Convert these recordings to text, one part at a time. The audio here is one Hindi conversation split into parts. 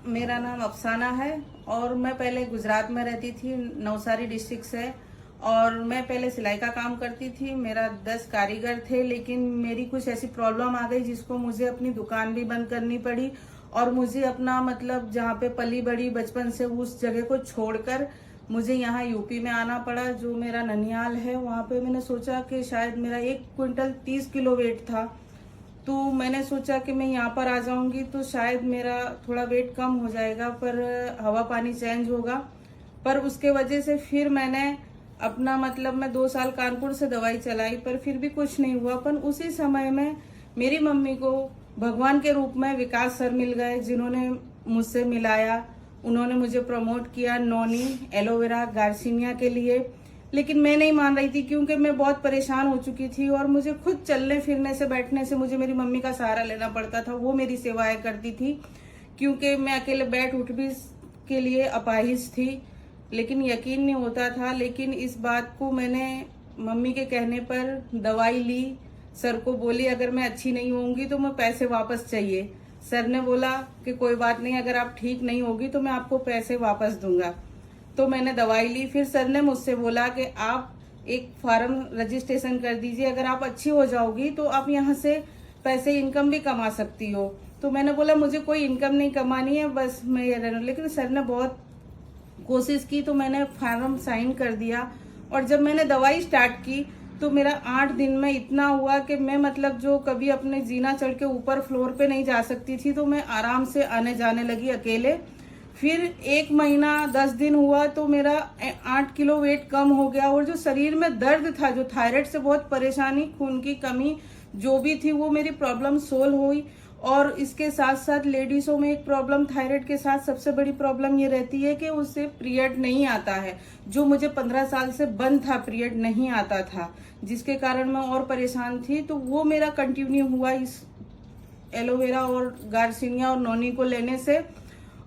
मेरा नाम अफसाना है और मैं पहले गुजरात में रहती थी, नवसारी डिस्ट्रिक्ट से। और मैं पहले सिलाई का काम करती थी। मेरा 10 कारीगर थे, लेकिन मेरी कुछ ऐसी प्रॉब्लम आ गई जिसको मुझे अपनी दुकान भी बंद करनी पड़ी और मुझे अपना मतलब जहाँ पे पली बड़ी बचपन से उस जगह को छोड़कर मुझे यहाँ यूपी में आना पड़ा, जो मेरा ननिहाल है। वहाँ पे मैंने सोचा कि शायद मेरा 1 क्विंटल 30 किलो वेट था, तो मैंने सोचा कि मैं यहाँ पर आ जाऊंगी तो शायद मेरा थोड़ा वेट कम हो जाएगा, पर हवा पानी चेंज होगा। पर उसके वजह से फिर मैंने अपना मतलब मैं 2 साल कानपुर से दवाई चलाई, पर फिर भी कुछ नहीं हुआ। पर उसी समय में मेरी मम्मी को भगवान के रूप में विकास सर मिल गए, जिन्होंने मुझसे मिलाया। उन्होंने मुझे प्रमोट किया नोनी, एलोवेरा, गार्सिनिया के लिए। लेकिन मैं नहीं मान रही थी, क्योंकि मैं बहुत परेशान हो चुकी थी और मुझे खुद चलने फिरने से बैठने से मुझे मेरी मम्मी का सहारा लेना पड़ता था। वो मेरी सेवाएं करती थी, क्योंकि मैं अकेले बैठ उठ भी के लिए अपाहिज थी। लेकिन यकीन नहीं होता था। लेकिन इस बात को मैंने मम्मी के कहने पर दवाई ली। सर को बोली अगर मैं अच्छी नहीं होंगी तो मैं पैसे वापस चाहिए। सर ने बोला कि कोई बात नहीं, अगर आप ठीक नहीं होगी तो मैं आपको पैसे वापस दूंगा। तो मैंने दवाई ली। फिर सर ने मुझसे बोला कि आप एक फॉर्म रजिस्ट्रेशन कर दीजिए, अगर आप अच्छी हो जाओगी तो आप यहाँ से पैसे इनकम भी कमा सकती हो। तो मैंने बोला मुझे कोई इनकम नहीं कमानी है, बस मैं ये रहना। लेकिन सर ने बहुत कोशिश की, तो मैंने फॉर्म साइन कर दिया। और जब मैंने दवाई स्टार्ट की तो मेरा 8 दिन में इतना हुआ कि मैं मतलब जो कभी अपने जीना चढ़ के ऊपर फ्लोर पे नहीं जा सकती थी, तो मैं आराम से आने जाने लगी अकेले। फिर 1 महीना 10 दिन हुआ तो मेरा 8 किलो वेट कम हो गया। और जो शरीर में दर्द था, जो थायराइड से बहुत परेशानी, खून की कमी जो भी थी, वो मेरी प्रॉब्लम सोल्व हुई। और इसके साथ साथ लेडीजों में एक प्रॉब्लम थायराइड के साथ सबसे बड़ी प्रॉब्लम ये रहती है कि उससे पीरियड नहीं आता है। जो मुझे 15 साल से बंद था, पीरियड नहीं आता था, जिसके कारण मैं और परेशान थी। तो वो मेरा कंटिन्यू हुआ इस एलोवेरा और गार्सिनिया और नोनी को लेने से।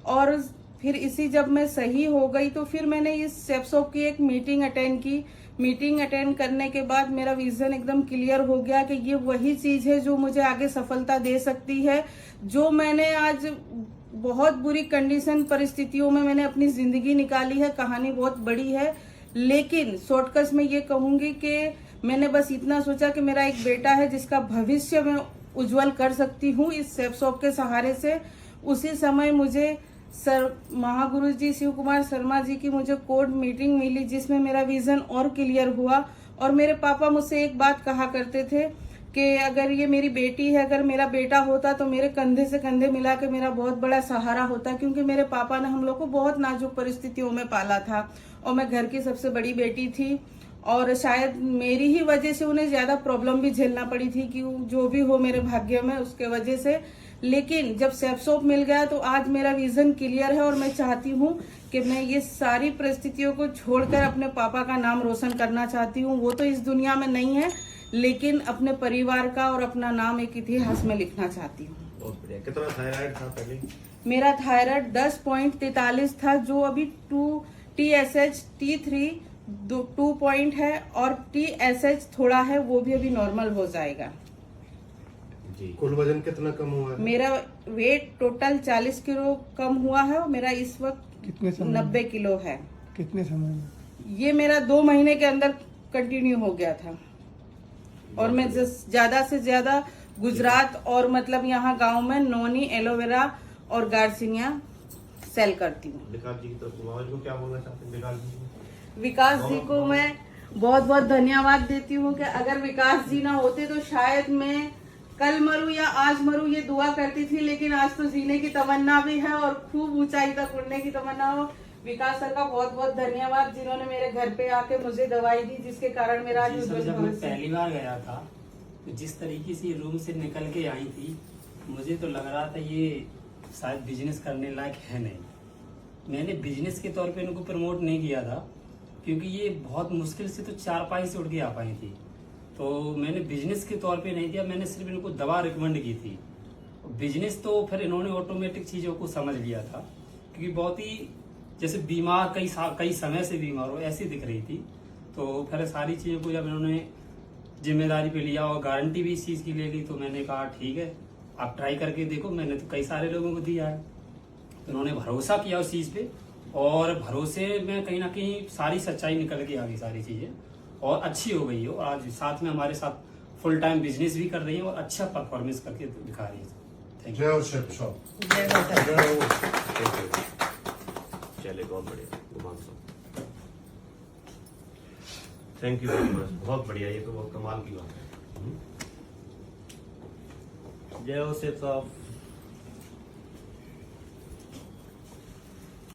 और फिर इसी जब मैं सही हो गई तो फिर मैंने इस सेप्सोप की एक मीटिंग अटेंड की। मीटिंग अटेंड करने के बाद मेरा विजन एकदम क्लियर हो गया कि ये वही चीज है जो मुझे आगे सफलता दे सकती है। जो मैंने आज बहुत बुरी कंडीशन परिस्थितियों में मैंने अपनी जिंदगी निकाली है, कहानी बहुत बड़ी है। लेकिन शॉर्टकट में ये कहूंगी कि मैंने बस इतना सोचा कि मेरा एक बेटा है जिसका भविष्य मैं उज्जवल कर सकती हूँ इस सेप्सोप के सहारे से। उसी समय मुझे सर महागुरु जी शिव कुमार शर्मा जी की मुझे कोर्ट मीटिंग मिली, जिसमें मेरा विजन और क्लियर हुआ। और मेरे पापा मुझसे एक बात कहा करते थे कि अगर ये मेरी बेटी है, अगर मेरा बेटा होता तो मेरे कंधे से कंधे मिला के मेरा बहुत बड़ा सहारा होता, क्योंकि मेरे पापा ने हम लोग को बहुत नाजुक परिस्थितियों में पाला था और मैं घर की सबसे बड़ी बेटी थी। और शायद मेरी ही वजह से उन्हें ज्यादा प्रॉब्लम भी झेलना पड़ी थी, कि जो भी हो मेरे भाग्य में उसके वजह से। लेकिन जब सेप्सोप मिल गया तो आज मेरा विजन क्लियर है और मैं चाहती हूँ कि मैं ये सारी परिस्थितियों को छोड़कर अपने पापा का नाम रोशन करना चाहती हूँ। वो तो इस दुनिया में नहीं है, लेकिन अपने परिवार का और अपना नाम एक इतिहास में लिखना चाहती हूँ। बहुत बढ़िया। कितना थायराइड था पहले? मेरा थायराइड 10.43 था, जो अभी TSH T3 2 पॉइंट है और TSH थोड़ा है, वो भी अभी नॉर्मल हो जाएगा। जी। कुल वजन कितना कम हुआ है? मेरा वेट टोटल 40 किलो कम हुआ है और मेरा इस वक्त कितने समय 90 किलो है। कितने समय में? ये मेरा 2 महीने के अंदर कंटिन्यू हो गया था। और मैं ज्यादा से ज्यादा गुजरात और मतलब यहाँ गांव में नोनी, एलोवेरा और गार्सिनिया सेल करती हूँ। विकास जी की तरफ से को क्या बोलना चाहते हैं? विकास जी को मैं बहुत बहुत धन्यवाद देती हूँ कि अगर विकास जी ना होते तो शायद मैं कल मरूं या आज मरूं, ये दुआ करती थी। लेकिन आज तो जीने की तमन्ना भी है और खूब ऊंचाई तक उड़ने की तमन्ना हो। विकास सर का बहुत बहुत धन्यवाद, जिन्होंने मेरे घर पे आके मुझे दवाई दी, जिसके कारण मेरा आज जब मैं पहली बार गया था तो जिस तरीके से रूम से निकल के आई थी, मुझे तो लग रहा था ये शायद बिजनेस करने लायक है नहीं। मैंने बिजनेस के तौर पे इनको प्रमोट नहीं किया था, क्योंकि ये बहुत मुश्किल से तो 4 पाई से उठ के आ पाई थी। तो मैंने बिजनेस के तौर पे नहीं दिया, मैंने सिर्फ इनको दवा रिकमेंड की थी। बिजनेस तो फिर इन्होंने ऑटोमेटिक चीज़ों को समझ लिया था, क्योंकि बहुत ही जैसे बीमार कई समय से बीमार हो ऐसी दिख रही थी। तो फिर सारी चीज़ों को जब इन्होंने जिम्मेदारी पे लिया और गारंटी भी इस चीज़ की ले ली, तो मैंने कहा ठीक है आप ट्राई करके देखो। मैंने तो कई सारे लोगों को दिया है। तो उन्होंने भरोसा किया उस चीज़ पे, और भरोसे में कहीं ना कहीं सारी सच्चाई निकल के आ गई, सारी चीज़ें और अच्छी हो गई हो। और आज साथ में हमारे साथ फुल टाइम बिजनेस भी कर रही है और अच्छा परफॉर्मेंस करके दिखा रही है। Thank you. जय हो शेफ शॉप। जय माता दी। जय हो। चले, बहुत बढ़िया गुमान साहब, थैंक यू वेरी मच, बहुत बढ़िया, ये तो बहुत कमाल की बात है। जय हो शेफ साहब।